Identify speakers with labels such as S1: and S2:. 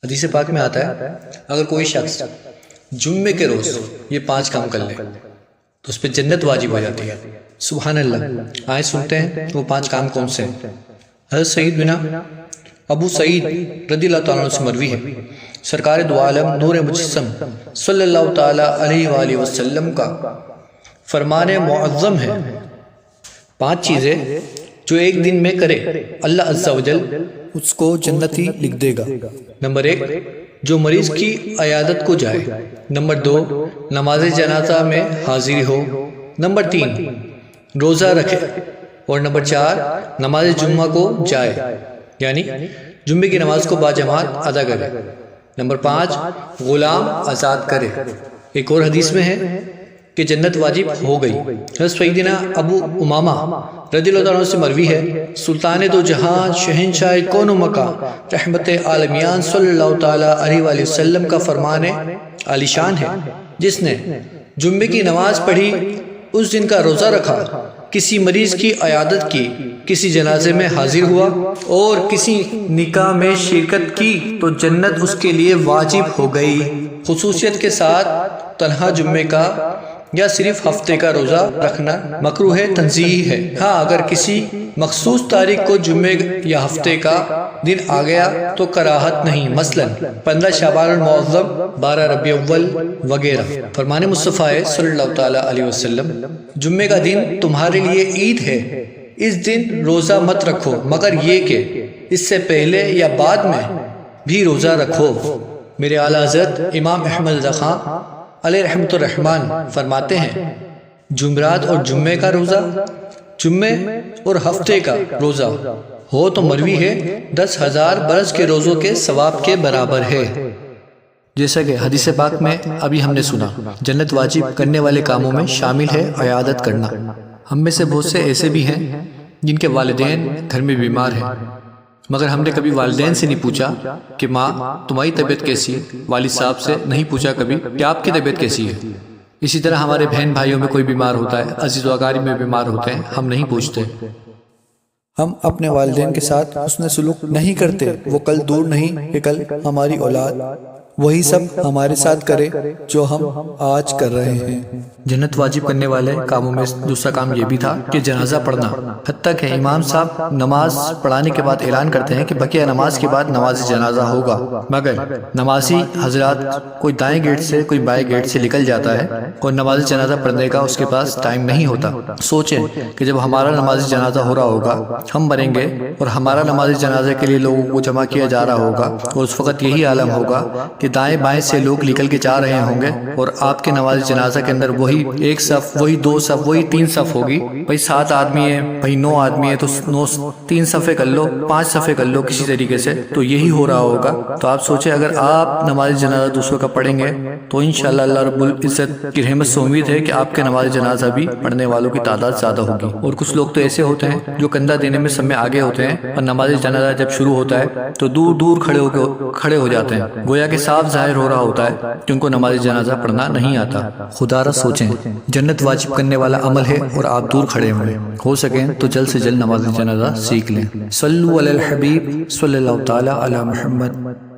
S1: حدیث پاک میں آتا ہے اگر کوئی شخص جمعے کے روز یہ 5 کام کر لے تو اس پہ جنت واجب ہو جاتی ہے۔ سبحان اللہ۔ آئے سنتے ہیں وہ 5 کام کون سے ہیں۔ حضرت سعید بن ابو سعید رضی اللہ تعالیٰ عنہ سے مروی ہے، سرکار دو عالم نور مجسم صلی اللہ تعالیٰ علیہ وآلہ وسلم کا فرمان معظم ہے، 5 چیزیں جو ایک دن میں کرے اللہ عز و جل اس کو جنتی لکھ دے گا۔ نمبر 1، جو مریض کی عیادت کو جائے۔ نمبر 2، نماز جنازہ میں حاضری ہو۔ نمبر 3، روزہ رکھے۔ اور نمبر 4، نماز جمعہ کو جائے، یعنی جمعے کی نماز کو باجماعت ادا کرے۔ نمبر 5، غلام آزاد کرے۔ ایک اور حدیث میں ہے کہ جنت واجب ہو گئی۔ حضرت سیدنا ابو امامہ رضی اللہ عنہ سے مروی ہے، سلطان دو جہاں شہنشاہ کون و مکان رحمت عالمیان صلی اللہ تعالیٰ علیہ وآلہ وسلم کا فرمان عالی شان ہے، جس نے جمعے کی نماز پڑھی، اس دن کا روزہ رکھا، کسی مریض کی عیادت کی، کسی جنازے میں حاضر ہوا اور کسی نکاح میں شرکت کی تو جنت اس کے لیے واجب ہو گئی۔ خصوصیت کے ساتھ تنہا جمعے کا یا صرف ہفتے کا روزہ رکھنا مکروہ تنزیہی ہے۔ ہاں اگر کسی مخصوص تاریخ کو جمعے یا ہفتے کا دن آ گیا تو کراہت نہیں، مثلا 15 شعبان المعظم، 12 ربیع الاول وغیرہ۔ فرمان مصطفیٰ صلی اللہ تعالیٰ علیہ وسلم، جمعے کا دن تمہارے لیے عید ہے، اس دن روزہ مت رکھو مگر یہ کہ اس سے پہلے یا بعد میں بھی روزہ رکھو۔ میرے اعلیٰ حضرت امام احمد رضا خان علیہ رحمت الرحمن فرماتے ہیں، جمعرات اور جمعے کا روزہ، جمعے اور ہفتے کا روزہ ہو تو مروی ہے 10,000 برس کے روزوں کے ثواب کے برابر ہے۔ جیسا کہ حدیث پاک میں ابھی ہم نے سنا، جنت واجب کرنے والے کاموں میں شامل ہے عیادت کرنا۔ ہم میں سے بہت سے ایسے بھی ہیں جن کے والدین گھر میں بیمار ہیں، مگر ہم نے کبھی والدین سے نہیں پوچھا کہ ماں تمہاری طبیعت کیسی ہے، والد صاحب سے نہیں پوچھا کبھی کہ آپ کی طبیعت کیسی ہے۔ اسی طرح ہمارے بہن بھائیوں میں کوئی بیمار ہوتا ہے، عزیز و اقارب میں بیمار ہوتے ہیں، ہم نہیں پوچھتے۔
S2: ہم اپنے والدین کے ساتھ حسن سلوک نہیں کرتے، وہ کل دور نہیں کہ کل ہماری اولاد وہی سب ہمارے ساتھ کرے جو ہم آج کر رہے ہیں۔
S1: جنت واجب کرنے والے کاموں میں دوسرا کام یہ بھی تھا کہ جنازہ پڑھنا، حتیٰ کہ امام صاحب نماز پڑھانے کے بعد اعلان کرتے ہیں کہ بقیہ نماز کے بعد نماز جنازہ ہوگا، مگر نمازی حضرات کوئی دائیں گیٹ سے کوئی بائیں گیٹ سے نکل جاتا ہے اور نماز جنازہ پڑھنے کا اس کے پاس ٹائم نہیں ہوتا۔ سوچیں کہ جب ہمارا نماز جنازہ ہو رہا ہوگا، ہم مریں گے اور ہمارا نماز جنازے کے لیے لوگوں کو جمع کیا جا رہا ہوگا، اور اس وقت یہی عالم ہوگا کہ دائیں بائیں سے لوگ نکل کے جا رہے ہوں گے، اور آپ کے نماز جنازہ کے اندر وہی 1 صف، وہی 2 صف، وہی 3 صف ہوگی۔ بھائی 7 آدمی ہیں، بھائی 9 آدمی ہیں، تو 3 صفیں کر لو، 5 صفیں کر لو کسی طریقے سے، تو یہی ہو رہا ہوگا۔ تو آپ سوچیں اگر آپ نماز جنازہ دوسروں کا پڑھیں گے تو انشاءاللہ اللہ رب العزت کی رحمت سے امید ہے کہ آپ کے نماز جنازہ بھی پڑھنے والوں کی تعداد زیادہ ہوگی۔ اور کچھ لوگ تو ایسے ہوتے ہیں جو کندھا دینے میں سب میں آگے ہوتے ہیں، اور نماز جنازہ جب شروع ہوتا ہے تو دور دور کھڑے ہو جاتے ہیں، گویا کہ صاف ظاہر ہو رہا ہوتا ہے کہ ان کو نماز جنازہ پڑھنا نہیں آتا۔ خدا را سوچیں، جنت واجب کرنے والا عمل ہے اور آپ دور کھڑے ہوئے، ہو سکیں تو جلد سے جلد نماز جنازہ سیکھ لیں۔ صلو علی الحبیب صلی اللہ تعالی علی محمد۔